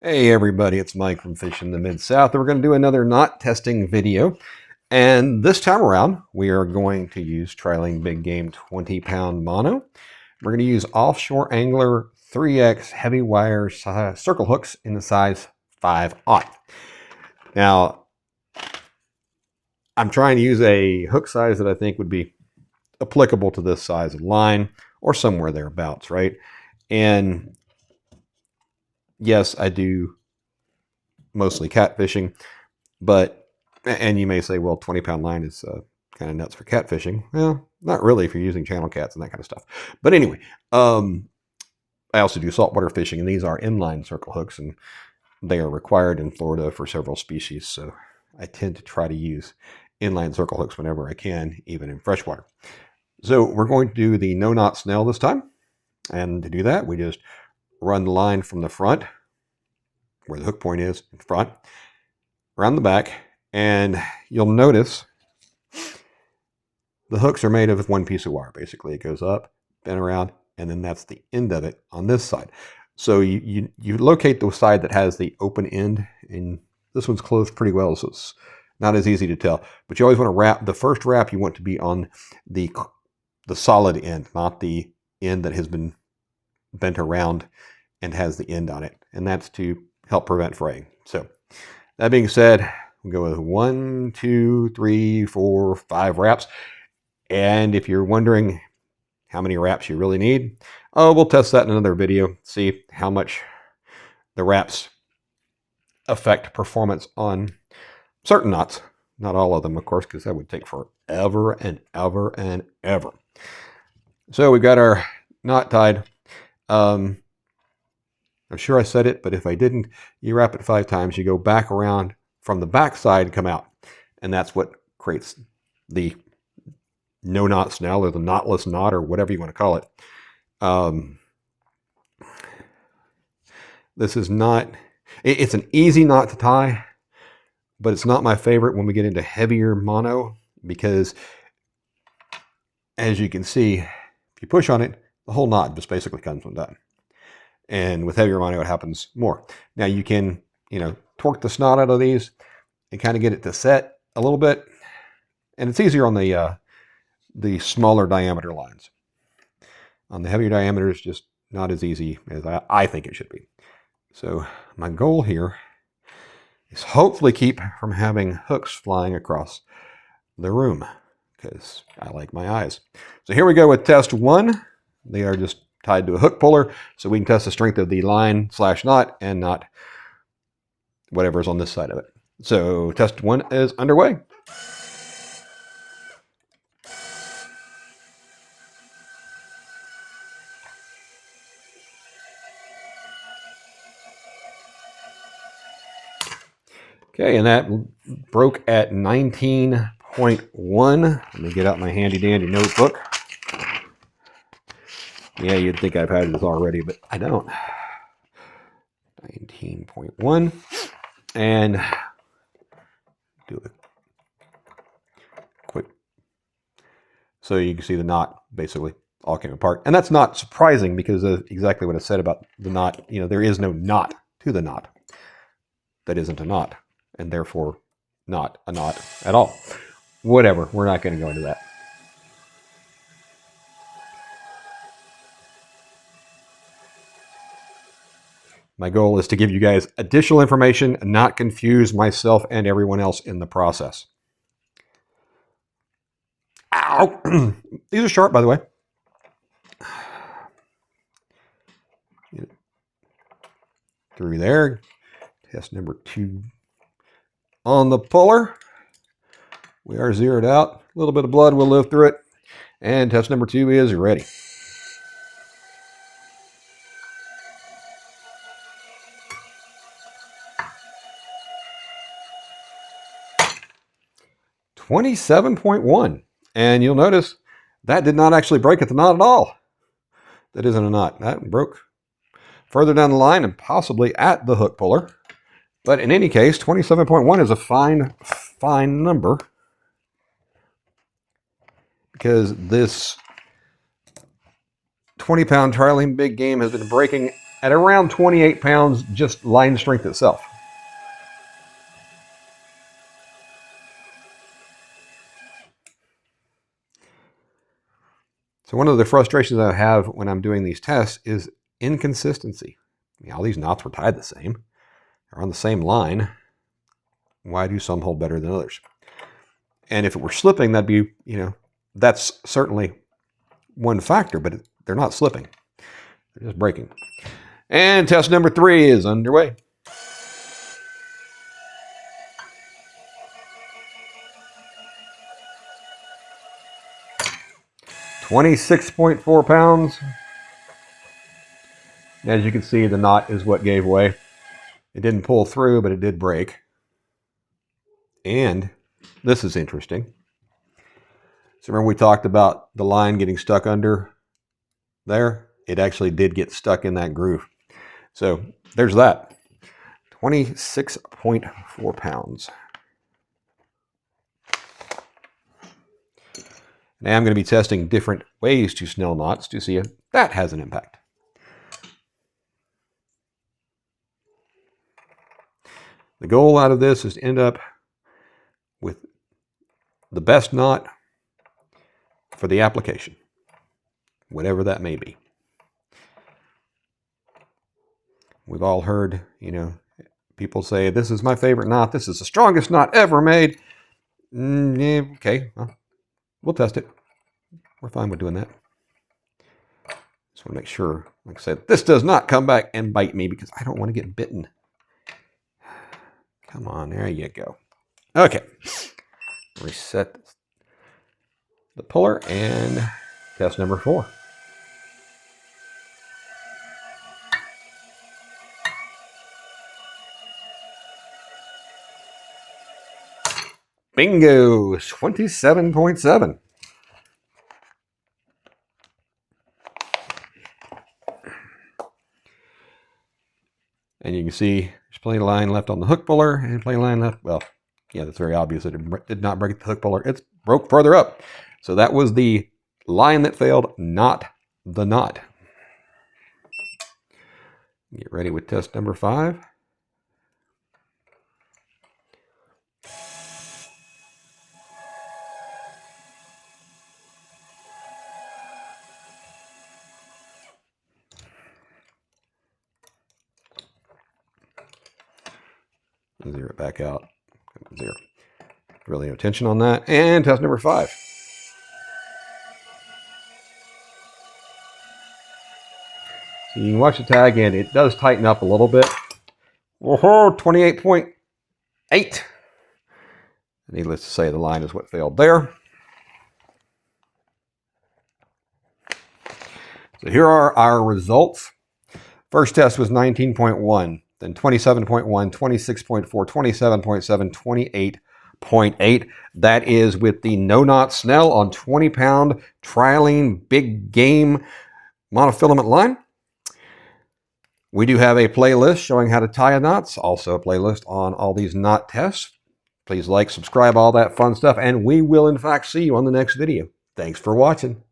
Hey everybody, it's Mike from Fishing the Mid-South. We're going to do another knot testing video. And this time around, we are going to use Trilene Big Game 20-pound mono. We're going to use Offshore Angler 3X heavy wire circle hooks in the size 5/0. Now, I'm trying to use a hook size that I think would be applicable to this size of line or somewhere thereabouts, right? And yes, I do mostly catfishing, but, and you may say, well, 20-pound line is kind of nuts for catfishing. Well, not really if you're using channel cats and that kind of stuff. But anyway, I also do saltwater fishing, and these are inline circle hooks, and they are required in Florida for several species. So I tend to try to use inline circle hooks whenever I can, even in freshwater. So we're going to do the no knot Snell this time. And to do that, we just run the line from the front, where the hook point is in front, around the back, and you'll notice the hooks are made of one piece of wire. Basically, it goes up, bend around, and then that's the end of it on this side. So you locate the side that has the open end, and this one's closed pretty well, so it's not as easy to tell. But you always want to wrap, the first wrap you want to be on the solid end, not the end that has been bent around and has the end on it. And that's to help prevent fraying. So that being said, we'll go with 1, 2, 3, 4, 5 wraps. And if you're wondering how many wraps you really need, we'll test that in another video, see how much the wraps affect performance on certain knots. Not all of them, of course, because that would take forever and ever and ever. So we've got our knot tied. I'm sure I said it, but if I didn't, you wrap it 5 times, you go back around from the back side and come out. And that's what creates the no knot Snell, or the knotless knot, or whatever you want to call it. This is not, it's an easy knot to tie, but it's not my favorite when we get into heavier mono, because as you can see, if you push on it, the whole knot just basically comes undone. And with heavier mono, it happens more. Now you can, torque the snot out of these and kind of get it to set a little bit. And it's easier on the smaller diameter lines. On the heavier diameters, just not as easy as I think it should be. So my goal here is hopefully keep from having hooks flying across the room, because I like my eyes. So here we go with test 1. They are just tied to a hook puller, so we can test the strength of the line / knot and not whatever's on this side of it. So test 1 is underway. Okay, and that broke at 19.1. Let me get out my handy dandy notebook. Yeah, you'd think I've had this already, but I don't. 19.1. And do a quick. So you can see the knot basically all came apart. And that's not surprising, because of exactly what I said about the knot. There is no knot to the knot that isn't a knot, and therefore not a knot at all. Whatever, we're not going to go into that. My goal is to give you guys additional information and not confuse myself and everyone else in the process. Ow! These are sharp, by the way. Through there. Test number 2 on the puller. We are zeroed out. A little bit of blood will live through it. And test number 2 is ready. $27.1. And you'll notice that did not actually break at the knot at all. That isn't a knot. That broke further down the line and possibly at the hook puller. But in any case, 27.1 is a fine number, because this 20-pound Trilene Big Game has been breaking at around 28 pounds, just line strength itself. So one of the frustrations I have when I'm doing these tests is inconsistency. All these knots were tied the same. They're on the same line. Why do some hold better than others? And if it were slipping, that'd be, that's certainly one factor, but they're not slipping. They're just breaking. And test number 3 is underway. $26.4 pounds. As you can see, the knot is what gave way. It didn't pull through, but it did break. And this is interesting. So remember we talked about the line getting stuck under there? It actually did get stuck in that groove. So there's that. 26.4 pounds. Now I'm going to be testing different ways to Snell knots to see if that has an impact. The goal out of this is to end up with the best knot for the application, whatever that may be. We've all heard, people say, this is my favorite knot. This is the strongest knot ever made. Okay, well, we'll test it. We're fine with doing that. Just want to make sure, like I said, this does not come back and bite me because I don't want to get bitten. Come on, there you go. Okay. Reset the puller and test number 4. Bingo, 27.7. And you can see there's plenty of line left on the hook puller and plenty of line left. Well, yeah, that's very obvious that it did not break the hook puller. It broke further up. So that was the line that failed, not the knot. Get ready with test number 5. Zero it back out. Zero. Really no tension on that. And test number 5. So you can watch the tag and it does tighten up a little bit. Whoa, 28.8. Needless to say, the line is what failed there. So here are our results. First test was 19.1, then 27.1, 26.4, 27.7, 28.8. That is with the no knot Snell on 20-pound Trilene big game monofilament line. We do have a playlist showing how to tie a knots, also a playlist on all these knot tests. Please like, subscribe, all that fun stuff, and we will in fact see you on the next video. Thanks for watching.